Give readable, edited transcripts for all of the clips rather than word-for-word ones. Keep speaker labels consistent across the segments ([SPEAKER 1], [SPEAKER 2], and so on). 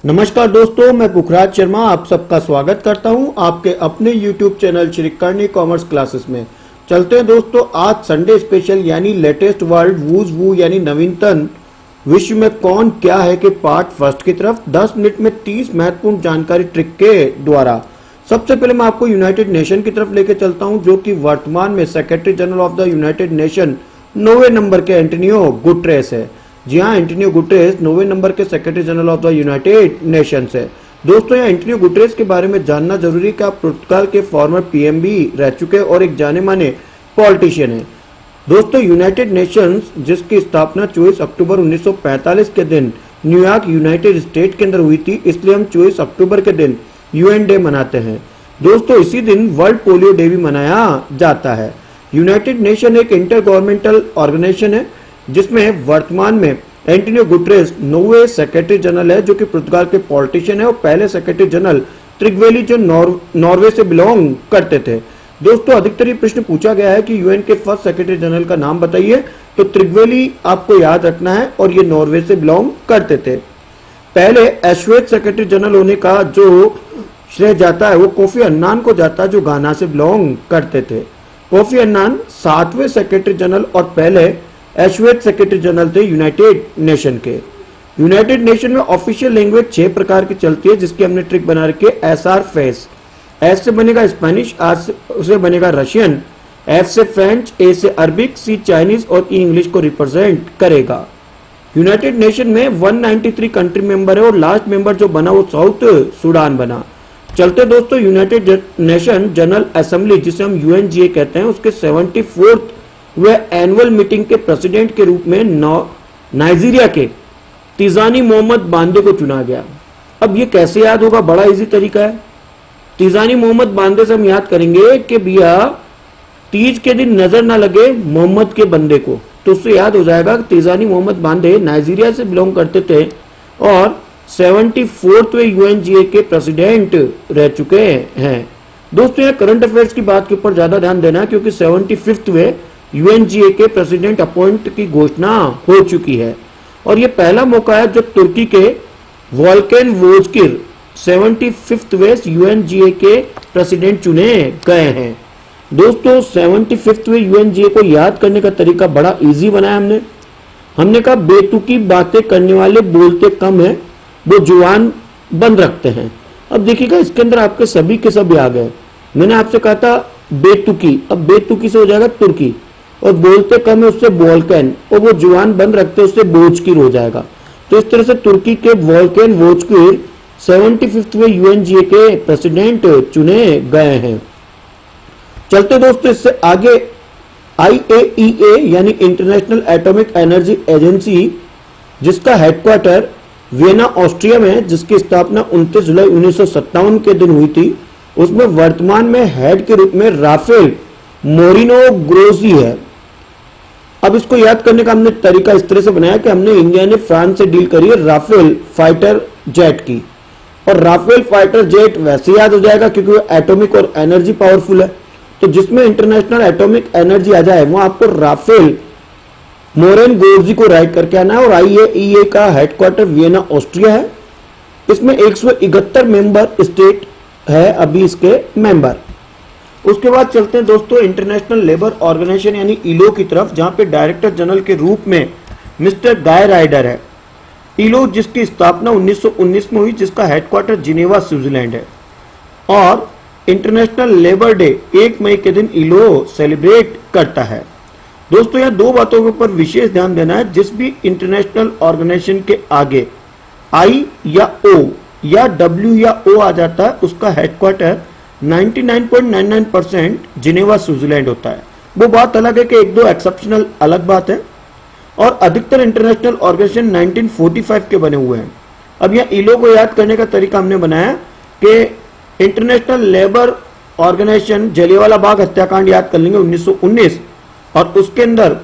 [SPEAKER 1] नमस्कार दोस्तों, मैं पुखराज शर्मा आप सबका स्वागत करता हूं आपके अपने YouTube channel Shri Karni commerce classes में। चलते हैं दोस्तों, आज संडे स्पेशल यानी लेटेस्ट वर्ल्ड वूज वू यानी नवीनतम विश्व में कौन क्या है के पार्ट फर्स्ट की तरफ 10 मिनट में 30 महत्वपूर्ण जानकारी ट्रिक के द्वारा। सबसे पहले मैं आपको यूनाइटेड नेशन की तरफ लेके चलता हूं, जो कि वर्तमान में secretary general of the United Nation 9वें नंबर के एंटोनियो गुटेरेस है। जी हाँ, एंटोनियो गुटेरेस 9वें नंबर के secretary general of the United Nations है। दोस्तों, यहाँ एंटोनियो गुटेरेस के बारे में जानना जरूरी है कि आप पुर्तगाल के फॉर्मर पीएम भी रह चुके और एक जाने माने पॉलिटिशियन है। दोस्तों, यूनाइटेड नेशंस जिसकी स्थापना 24 अक्टूबर 1945 के दिन न्यूयॉर्क यूनाइटेड स्टेट के अंदर हुई थी, इसलिए हम 24 अक्टूबर के दिन यूएन डे मनाते हैं। दोस्तों, इसी दिन वर्ल्ड पोलियो डे भी मनाया जाता है। यूनाइटेड नेशन एक इंटर गवर्नमेंटल ऑर्गेनाइजेशन है जिसमें वर्तमान में एंटोनियो गुटेरेस 9वें सेक्रेटरी जनरल है, जो कि पुर्तगाल के पॉलिटिशियन है, और पहले सेक्रेटरी जनरल त्रिगवेली जो नॉर्वे से बिलोंग करते थे। दोस्तों, अधिकतर ये प्रश्न पूछा गया है कि यूएन के फर्स्ट सेक्रेटरी जनरल का नाम बताइए, तो त्रिगवेली आपको याद रखना है और ये नॉर्वे से बिलोंग करते थे। पहले एश्वेत सेक्रेटरी जनरल होने का जो श्रेय जाता है वो कोफी अन्नान को जाता है, जो गाना से बिलोंग करते थे। कोफी अन्नान 7वें सेक्रेटरी जनरल और पहले एश्वेत सेक्रेटरी जनरल थे यूनाइटेड नेशन के। यूनाइटेड नेशन में ऑफिशियल लैंग्वेज 6 प्रकार की चलती है, जिसकी हमने ट्रिक बना रखी है। एसआर फेस, एस से बनेगा स्पेनिश, आर से बनेगा रशियन, एफ से फ्रेंच, ए से अरबिक, सी चाइनीज और ई इंग्लिश को रिप्रेजेंट करेगा। यूनाइटेड नेशन में 193 कंट्री मेंबर है और लास्ट मेंबर जो बना वो साउथ सूडान बना। चलते दोस्तों, यूनाइटेड नेशन जनरल असेंबली जिसे हम यूएनजीए कहते हैं, उसके 74th वह एनुअल मीटिंग के प्रेसिडेंट के रूप में नाइजीरिया के तिजानी मोहम्मद बांदे को चुना गया। अब ये कैसे याद होगा, बड़ा इजी तरीका है। तिजानी मोहम्मद बांदे से हम याद करेंगे कि भैया तीज के दिन नजर ना लगे मोहम्मद के बंदे को, तो उससे याद हो जाएगा कि तिजानी मोहम्मद बांदे नाइजीरिया से बिलोंग करते थे और 74वें यूएनजीए के प्रेसिडेंट रह चुके हैं। दोस्तों, यहाँ करंट अफेयर्स की बात के ऊपर ज्यादा ध्यान देना, क्योंकि 75वें यूएनजीए के प्रेसिडेंट अपॉइंट की घोषणा हो चुकी है और यह पहला मौका है जब तुर्की के वोल्केन वोजकिर 75वें यूएनजीए के प्रेसिडेंट चुने गए हैं। दोस्तों, 75वें यूएनजीए को याद करने का तरीका बड़ा इजी बनाया हमने कहा बेतुकी बातें करने वाले बोलते कम है, वो जुबान बंद रखते हैं। अब देखिएगा, इसके अंदर आपके सभी के सब आ गए। मैंने आपसे कहा था बेतुकी, अब बेतुकी से हो जाएगा तुर्की, और बोलते कम है उससे वोल्केन, और वो जुबान बंद रखते उससे वोजकिर हो जाएगा। तो इस तरह से तुर्की के वोल्केन वोजकिर 75वें यूएनजीए के प्रेसिडेंट चुने गए हैं। चलते दोस्तों, इससे आगे IAEA यानी इंटरनेशनल एटॉमिक एनर्जी एजेंसी, जिसका हेडक्वार्टर वियना ऑस्ट्रिया में है, जिसकी स्थापना 29 जुलाई 1957 के दिन हुई थी, उसमें वर्तमान में हेड के रूप में राफेल मोरिनो ग्रोसी है। अब इसको याद करने का हमने तरीका इस तरह से बनाया कि हमने इंडिया ने फ्रांस से डील करी है राफेल फाइटर जेट की, और राफेल फाइटर जेट वैसे याद हो जाएगा क्योंकि वो एटॉमिक और एनर्जी पावरफुल है। तो जिसमें इंटरनेशनल एटॉमिक एनर्जी आ जाए वो आपको राफेल मोरेन गोर्जी को राइट करके आना है, और IAEA का हेडक्वार्टर वियना ऑस्ट्रिया है। इसमें 171 मेंबर स्टेट है अभी इसके मेंबर। उसके बाद चलते हैं दोस्तों इंटरनेशनल लेबर ऑर्गेनाइजेशन यानी ILO की तरफ, जहां पे डायरेक्टर जनरल के रूप में मिस्टर गाय राइडर है। ILO जिसकी स्थापना 1919 में हुई, जिसका हेडक्वार्टर जिनेवा स्विट्जरलैंड है, और इंटरनेशनल लेबर डे 1 मई के दिन ILO सेलिब्रेट करता है। दोस्तों, यहाँ 2 बातों के ऊपर विशेष ध्यान देना है। जिस भी इंटरनेशनल ऑर्गेनाइजेशन के आगे I या O या W या O आ जाता है, उसका हेडक्वार्टर 99.99% जिनेवा स्विट्जरलैंड होता है। वो बात अलग है कि 1-2 एक्सेप्शनल अलग बात है, और अधिकतर इंटरनेशनल ऑर्गेनाइजेशन 1945 के बने हुए हैं। अब यहाँ ILO को याद करने का तरीका हमने बनाया कि international labour organisation Jallianwala Bagh हत्याकांड याद कर लेंगे 1919, और उसके अंदर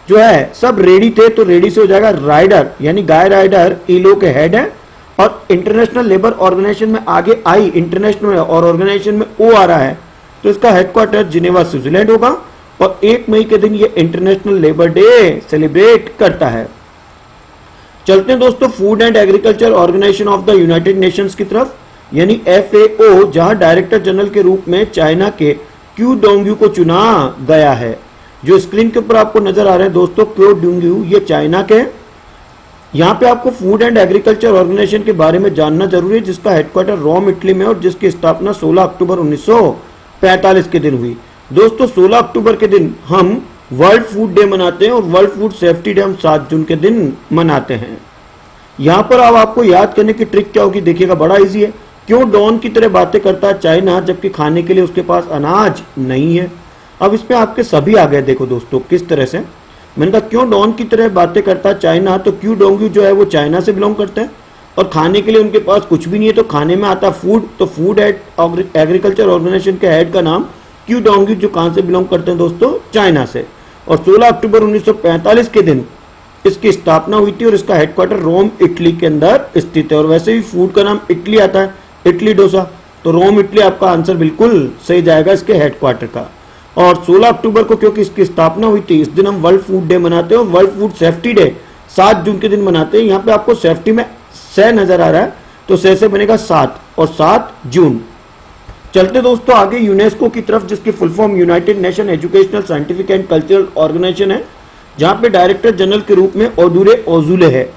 [SPEAKER 1] जो है सब रेडी थे, तो रेडी से हो जाएगा राइडर यानी गाय राइडर ILO के हेड है, और इंटरनेशनल लेबर ऑर्गेनाइजेशन में आगे I इंटरनेशनल और ऑर्गेनाइजेशन में O आ रहा है, तो इसका हेडक्वार्टर जिनेवा स्विट्जरलैंड होगा, और 1 मई के दिन ये इंटरनेशनल लेबर डे सेलिब्रेट करता है। चलते हैं दोस्तों food and agriculture organization of the United Nations की तरफ, यानी FAO, जहां डायरेक्टर जनरल के रूप में चाइना के क्यू डोंगयू को चुना गया है। जो स्क्रीन के ऊपर आपको नजर आ रहे हैं दोस्तों, क्यू डोंगयू, ये चाइना के। यहाँ पे आपको फूड एंड एग्रीकल्चर ऑर्गेनाइजेशन के बारे में जानना जरूरी है, जिसका हेडक्वार्टर रोम इटली में और जिसकी स्थापना 16 अक्टूबर 1945 के दिन हुई। दोस्तों 16 अक्टूबर के दिन हम वर्ल्ड फूड डे मनाते हैं और वर्ल्ड फूड सेफ्टी डे हम 7 जून के दिन मनाते हैं। यहाँ पर अब आपको याद करने की ट्रिक क्या होगी, देखिएगा, बड़ा इजी है। क्यों डॉन की तरह बातें करता है चाइना, जबकि खाने के लिए उसके पास अनाज नहीं है। अब इसमें आपके सभी आ गए, देखो दोस्तों किस तरह से। मैंने कहा क्यों डॉन की तरह बातें करता है चाइना, तो क्यू डोंगयू जो है वो चाइना से बिलोंग करते हैं और खाने के लिए उनके पास कुछ भी नहीं है, तो खाने में आता फूड, तो फूड एग्रीकल्चर ऑर्गेनाइजेशन के हेड का नाम क्यू डोंगयू, जो कहां से बिलोंग करते हैं दोस्तों, चाइना से। और 16 अक्टूबर 1945 के दिन इसकी स्थापना हुई थी और इसका हेडक्वार्टर रोम इटली के अंदर स्थित है। और वैसे भी फूड का नाम इटली आता है, इटली डोसा, तो रोम इटली आपका आंसर बिल्कुल सही जाएगा इसके हेडक्वार्टर का। और 16 अक्टूबर को क्योंकि इसकी स्थापना हुई थी, इस दिन हम वर्ल्ड फूड डे मनाते हैं और वर्ल्ड फूड सेफ्टी डे 7 जून के दिन मनाते हैं। यहाँ पे आपको सेफ्टी में से नजर आ रहा है, तो से बनेगा 7 और 7 जून। चलते दोस्तों आगे यूनेस्को की तरफ, जिसकी full form United Nation educational scientific and cultural organization है, जहां पे डायरेक्टर जनरल के रूप में ओडूरे ओजुले है।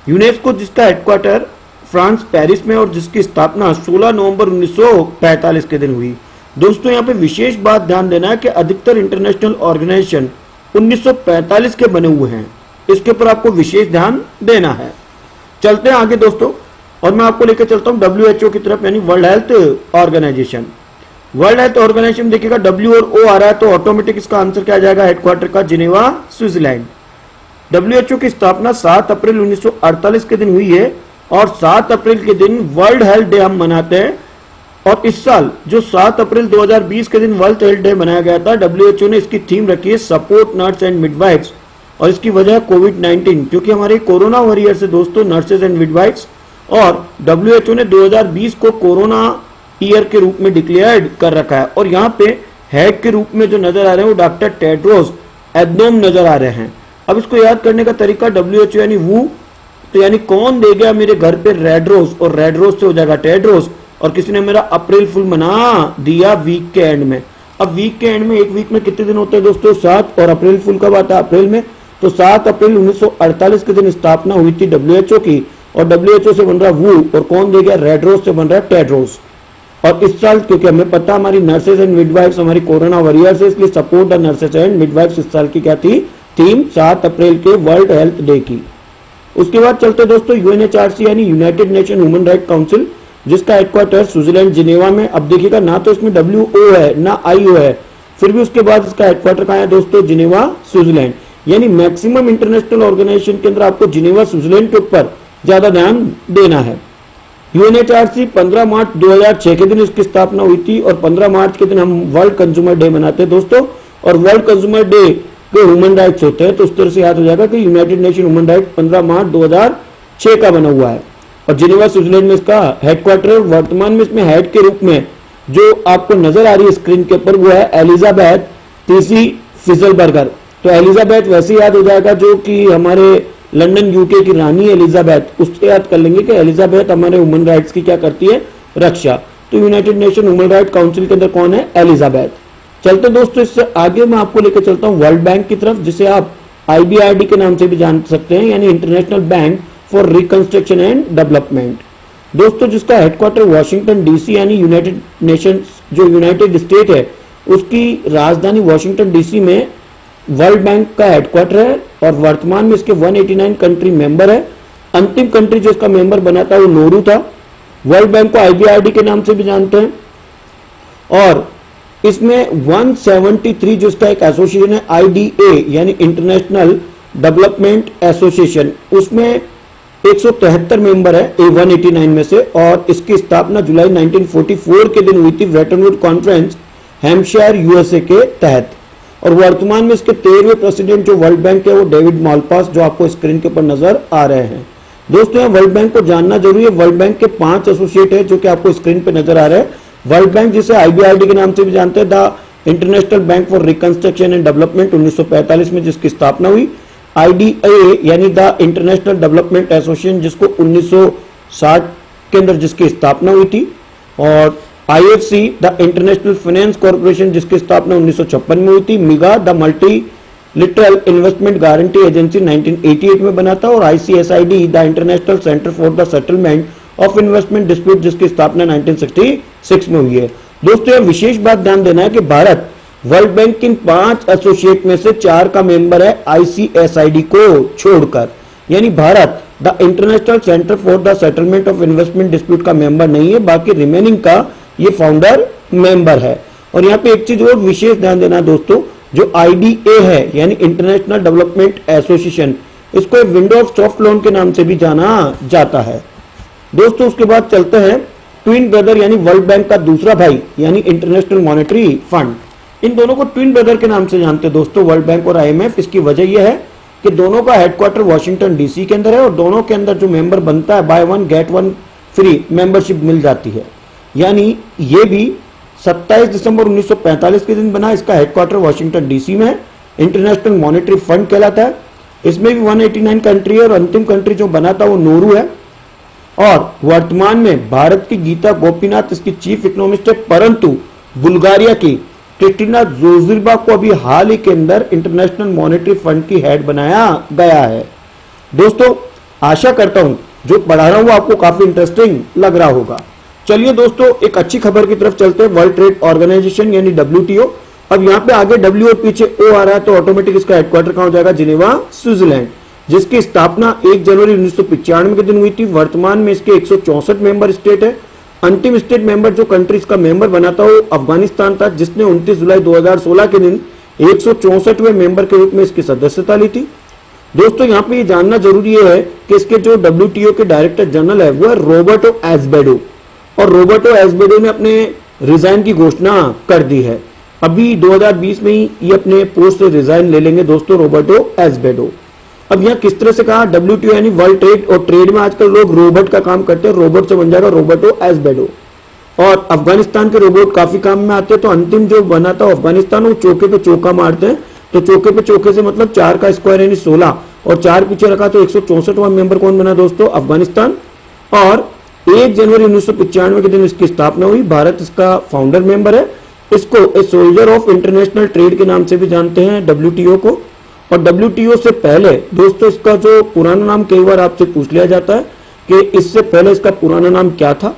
[SPEAKER 1] यूनेस्को जिसका हेडक्वार्टर फ्रांस पेरिस में और जिसकी स्थापना 16 नवंबर 1945 के दिन हुई। दोस्तों यहाँ पे विशेष बात ध्यान देना है कि अधिकतर इंटरनेशनल ऑर्गेनाइजेशन 1945 के बने हुए हैं, इसके ऊपर आपको विशेष ध्यान देना है। चलते हैं आगे दोस्तों, और मैं आपको लेकर चलता हूं WHO की तरफ, यानी world health organization. World health organization देखिएगा W और O आ रहा है, तो ऑटोमेटिक इसका आंसर क्या आ जाएगा, हेडक्वार्टर का जिनेवा, स्विट्जरलैंड। WHO की स्थापना 7 अप्रैल 1948 के दिन हुई है और 7 अप्रैल के दिन वर्ल्ड हेल्थ डे हम मनाते हैं। और इस साल जो 7 अप्रैल 2020 के दिन वर्ल्ड हेल्थ डे मनाया गया था, WHO ने इसकी थीम रखी है सपोर्ट नर्स एंड मिडवाइफ्स, और इसकी वजह है कोविड-19, क्योंकि हमारे कोरोना वॉरियर से दोस्तों नर्सेज एंड मिडवाइफ्स, और WHO ने 2020 को कोरोना ईयर के रूप में डिक्लेयर्ड कर रखा है। और यहाँ पे हेड के रूप में जो नजर आ रहे हैं वो डॉक्टर टेड्रोस एडनोम नजर आ रहे हैं। अब इसको याद करने का तरीका, WHO यानी वू, तो यानी कौन दे गया मेरे घर पे रेड रोज, और रेड रोज से हो जाएगा टेड्रोस, और किसी ने मेरा अप्रैल फुल मना दिया वीक के एंड में। अब वीक के एंड में, एक वीक में कितने दिन होते हैं दोस्तों, 7, और अप्रैल फुल कब आता है, अप्रैल में। तो 7 अप्रैल 1948 के दिन स्थापना हुई थी WHO की, और WHO से बन रहा वू, और कौन दे गया, रेड रोज से बन रहा है टेड्रोस। और इस साल क्योंकि हमें पता हमारी नर्सेज एंड मिडवाइफ्स हमारी कोरोना वॉरियर्स है, इसलिए support the nurses and midwives इस साल की क्या थी, थीम 7 अप्रैल के वर्ल्ड हेल्थ डे की। उसके बाद चलते दोस्तों UNHRC यानी United nation human right council, जिसका हेडक्वार्टर स्विट्जरलैंड जिनेवा में। अब देखिएगा ना तो इसमें WO है ना IO है, फिर भी उसके बाद इसका हेडक्वार्टर कहाँ है दोस्तों, जिनेवा, स्विट्जरलैंड। यानी मैक्सिमम इंटरनेशनल ऑर्गेनाइजेशन के अंदर आपको जिनेवा, स्विट्जरलैंड के ऊपर ज्यादा ध्यान देना है। UNHRC 15 मार्च 2006 के दिन इसकी स्थापना हुई थी, और 15 मार्च के दिन हम वर्ल्ड कंज्यूमर डे मनाते हैं दोस्तों, और वर्ल्ड कंज्यूमर डे के ह्यूमन राइट्स होते हैं, तो उस तरह से याद हो जाएगा कि यूनाइटेड नेशन ह्यूमन राइट 15 मार्च 2006 का बना हुआ है। और जिनेवा, स्विट्जरलैंड में इसका हेडक्वार्टर। वर्तमान में इसमें हेड के रूप में जो आपको नजर आ रही है स्क्रीन के ऊपर, वो है एलिजाबेथ तीसी फिजलबर्गर। तो एलिजाबेथ वैसे याद हो जाएगा जो कि हमारे लंदन UK की रानी एलिजाबेथ, उससे याद कर लेंगे कि एलिजाबेथ हमारे ह्यूमन राइट्स की क्या करती है, रक्षा। तो United nation human right council के अंदर कौन है, एलिजाबेथ। चलते दोस्तों इससे आगे मैं आपको लेकर चलता हूं वर्ल्ड बैंक की तरफ, जिसे आप IBRD के नाम से भी जान सकते हैं, यानी international bank for reconstruction and development. दोस्तों जिसका हेडक्वार्टर वॉशिंगटन DC यानी यूनाइटेड नेशन जो यूनाइटेड स्टेट है उसकी राजधानी वॉशिंगटन DC में वर्ल्ड बैंक का हेडक्वार्टर है, और वर्तमान में इसके 189 कंट्री मेंबर है। अंतिम कंट्री जो इसका मेंबर बना था वो नोरू था। वर्ल्ड बैंक को IBRD के नाम से भी जानते हैं, और इसमें 173 जो इसका एक एसोसिएशन है IDA यानी इंटरनेशनल डेवलपमेंट एसोसिएशन, उसमें 173 मेंबर है A189 में से, और इसकी स्थापना जुलाई 1944 के दिन हुई थी Brayton would conference, Hampshire USA के तहत। और वर्तमान में इसके 13वें प्रेसिडेंट जो वर्ल्ड बैंक है वो डेविड मालपास, जो आपको स्क्रीन के ऊपर नजर आ रहे हैं। दोस्तों यहाँ वर्ल्ड बैंक को जानना जरूरी है। वर्ल्ड बैंक के 5 एसोसिएट है जो कि आपको स्क्रीन पे नजर आ रहे हैं। वर्ल्ड बैंक जिसे IBRD के नाम से भी जानते हैं, the international bank for reconstruction and development, 1945 में जिसकी स्थापना हुई। IDA यानी द इंटरनेशनल डेवलपमेंट एसोसिएशन जिसको 1960 के अंदर जिसकी स्थापना हुई थी, और IFC the international finance corporation जिसकी स्थापना 1956 में हुई थी, मिगा द मल्टीलिटरल इन्वेस्टमेंट गारंटी एजेंसी 1988 में बना था, और ICSID the international centre for the settlement of investment dispute जिसकी स्थापना 1966 में हुई है। दोस्तों यह विशेष बात ध्यान देना है कि भारत वर्ल्ड बैंक के 5 एसोसिएट में से 4 का मेंबर है ICSID को छोड़कर, यानी Bharat the international centre for the settlement of investment dispute का मेंबर नहीं है, बाकी रिमेनिंग का ये फाउंडर मेंबर है। और यहाँ पे एक चीज और विशेष ध्यान देना दोस्तों, जो IDA है यानी इंटरनेशनल डेवलपमेंट एसोसिएशन, इसको विंडो ऑफ सॉफ्ट लोन के नाम से भी जाना जाता है। दोस्तों उसके बाद चलते हैं ट्विन ब्रदर यानी वर्ल्ड बैंक का दूसरा भाई यानी इंटरनेशनल मॉनेटरी फंड। इन दोनों को ट्विन ब्रदर के नाम से जानते हैं दोस्तों, वर्ल्ड बैंक और IMF। इसकी वजह यह है कि दोनों का हेडक्वार्टर वॉशिंगटन DC के अंदर है, और दोनों के अंदर जो मेंबर बनता है buy one get one free membership मिल जाती है। यानी ये भी 27 दिसंबर 1945 के दिन बना, इसका हेडक्वार्टर वॉशिंगटन DC में है, इंटरनेशनल मॉनेटरी फंड कहलाता है। इसमें भी 189 कंट्री है, और अंतिम कंट्री जो बना था वो नोरू है, और वर्तमान में भारत की गीता गोपीनाथ इसकी चीफ इकोनॉमिस्ट है, परंतु बुल्गारिया की क्रिस्टिना जोजिरबा को अभी हाल ही के अंदर इंटरनेशनल मॉनेटरी फंड की हेड बनाया गया है। दोस्तों आशा करता हूं जो पढ़ा रहा हूं आपको काफी इंटरेस्टिंग लग रहा होगा। चलिए दोस्तों एक अच्छी खबर की तरफ चलते हैं। वर्ल्ड ट्रेड ऑर्गेनाइजेशन यानी WTO, अब यहाँ पे आगे W और पीछे O आ रहा है तो ऑटोमेटिक इसका हेडक्वार्टर कहां हो जाएगा, जिनेवा स्विट्जरलैंड, जिसकी स्थापना 1 जनवरी 1995 के दिन हुई थी। वर्तमान में इसके 164 मेंबर स्टेट है। अंतिम स्टेट मेंबर जो कंट्री इसका मेंबर बना था वो अफगानिस्तान था, जिसने 29 जुलाई 2016 के दिन 164वें मेंबर के रूप में इसकी सदस्यता ली थी। दोस्तों यहाँ पे ये जानना जरूरी है कि इसके जो WTO के डायरेक्टर जनरल है वो है रॉबर्टो एज़्बेडो, और रॉबर्टो एज़्बेडो ने अपने रिजाइन की घोषणा कर दी है। अभी 2020 में ही ये अपने पोस्ट से रिजाइन ले लेंगे दोस्तों रॉबर्टो एज़्बेडो। अब यहाँ किस तरह से कहा, WTO यानी वर्ल्ड ट्रेड, और ट्रेड में आजकल लोग रोबोट का काम करते हैं, रोबोट से बन जाएगा रॉबर्टो एज़्बेडो। और अफगानिस्तान के रोबोट काफी काम में आते हैं, तो अंतिम जो बना था अफगानिस्तान वो चौके पे चौका मारते हैं, तो चौके पे चौके से मतलब 4 का स्क्वायर यानी 16, और 4 पीछे रखा तो 164वां मेंबर कौन बना दोस्तों, अफगानिस्तान। और 1 जनवरी 1995 के दिन इसकी स्थापना हुई। भारत इसका फाउंडर मेंबर है। इसको a soldier of international trade के नाम से भी जानते हैं WTO को। और WTO से पहले दोस्तों इसका जो पुराना नाम कई बार आपसे पूछ लिया जाता है कि इससे पहले इसका पुराना नाम क्या था,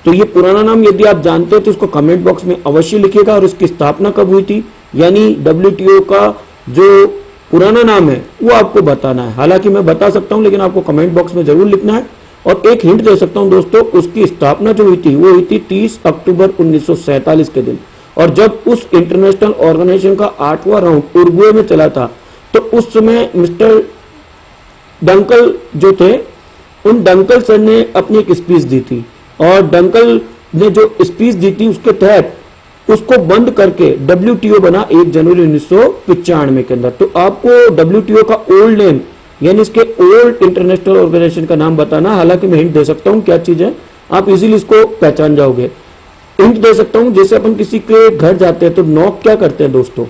[SPEAKER 1] तो ये पुराना नाम यदि आप जानते हो तो उसको कमेंट बॉक्स में अवश्य लिखिएगा। और इसकी स्थापना कब हुई थी, यानी WTO का जो पुराना नाम है वो आपको बताना है। हालांकि मैं बता सकता हूं लेकिन आपको कमेंट बॉक्स में जरूर लिखना है। और एक हिंट दे सकता हूं दोस्तों, उसकी स्थापना जो हुई थी वो हुई थी 30 अक्टूबर 1947 के दिन। और जब उस इंटरनेशनल ऑर्गेनाइजेशन का 8वां राउंड उरुग्वे में चला था तो उस समय मिस्टर डंकल जो थे, उन डंकल सर ने अपनी एक स्पीच दी थी, और डंकल ने जो स्पीच दी थी उसके तहत उसको बंद करके WTO बना 1 जनवरी 1995 के अंदर। तो आपको WTO का ओल्ड नेम यानी इसके ओल्ड इंटरनेशनल ऑर्गेनाइजेशन का नाम बताना। हालांकि मैं हिंट दे सकता हूं क्या चीज है, आप इजीली इसको पहचान जाओगे। हिंट दे सकता हूं, जैसे अपन किसी के घर जाते हैं तो नॉक क्या करते हैं दोस्तों,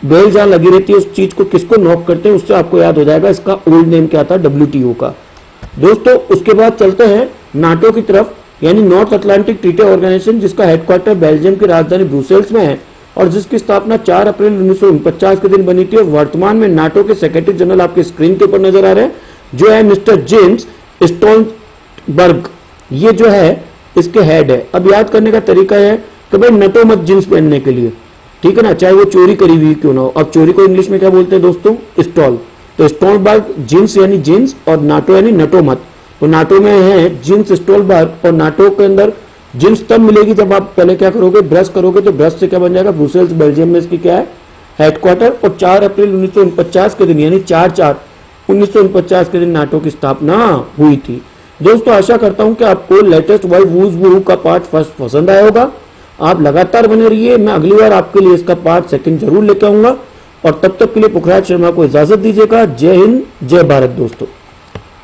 [SPEAKER 1] बेल जहां लगी रहती है उस चीज को किसको नॉक करते हैं, उससे आपको याद हो जाएगा इसका ओल्ड नेम क्या था WTO का। दोस्तों उसके बाद चलते हैं नाटो की तरफ, यानी नॉर्थ अटलांटिक ट्रीटी ऑर्गेनाइजेशन, जिसका हेडक्वार्टर बेल्जियम की राजधानी ब्रुसेल्स में है, और जिसकी स्थापना 4 अप्रैल 1949 के दिन बनी थी। और वर्तमान में नाटो के सेक्रेटरी जनरल आपके स्क्रीन के ऊपर नजर आ रहे हैं, जो है मिस्टर जेम्स स्टोलटनबर्ग। ये जो है इसके हेड है। अब याद करने का तरीका है कि भाई नटो मत जींस पहनने के लिए, ठीक है ना, चाहे वो चोरी करी हुई क्यों ना हो। अब चोरी को इंग्लिश में क्या बोलते हैं दोस्तों, स्टॉल। तो स्टोलटनबर्ग जींस यानी जींस, और नाटो यानी नटो मत। तो नाटो में है जींस स्टोलटनबर्ग, और नाटो के अंदर जींस तब मिलेगी जब आप पहले क्या करोगे, ब्रश करोगे, तो ब्रश से क्या बन जाएगा, ब्रुसेल्स बेल्जियम में इसकी क्या है हेडक्वार्टर। और 4 अप्रैल 1949 के दिन यानी 4/4/1949 के दिन नाटो की स्थापना हुई थी। दोस्तों आशा करता हूं कि आपको लेटेस्ट वर्ल्ड वूज वू का पार्ट फर्स्ट पसंद आया होगा। आप लगातार बने रहिए, मैं अगली बार आपके लिए इसका पार्ट सेकंड जरूर लेकर आऊंगा। और तब तक के लिए पुखराज शर्मा को इजाजत दीजिएगा। जय हिंद, जय भारत दोस्तों।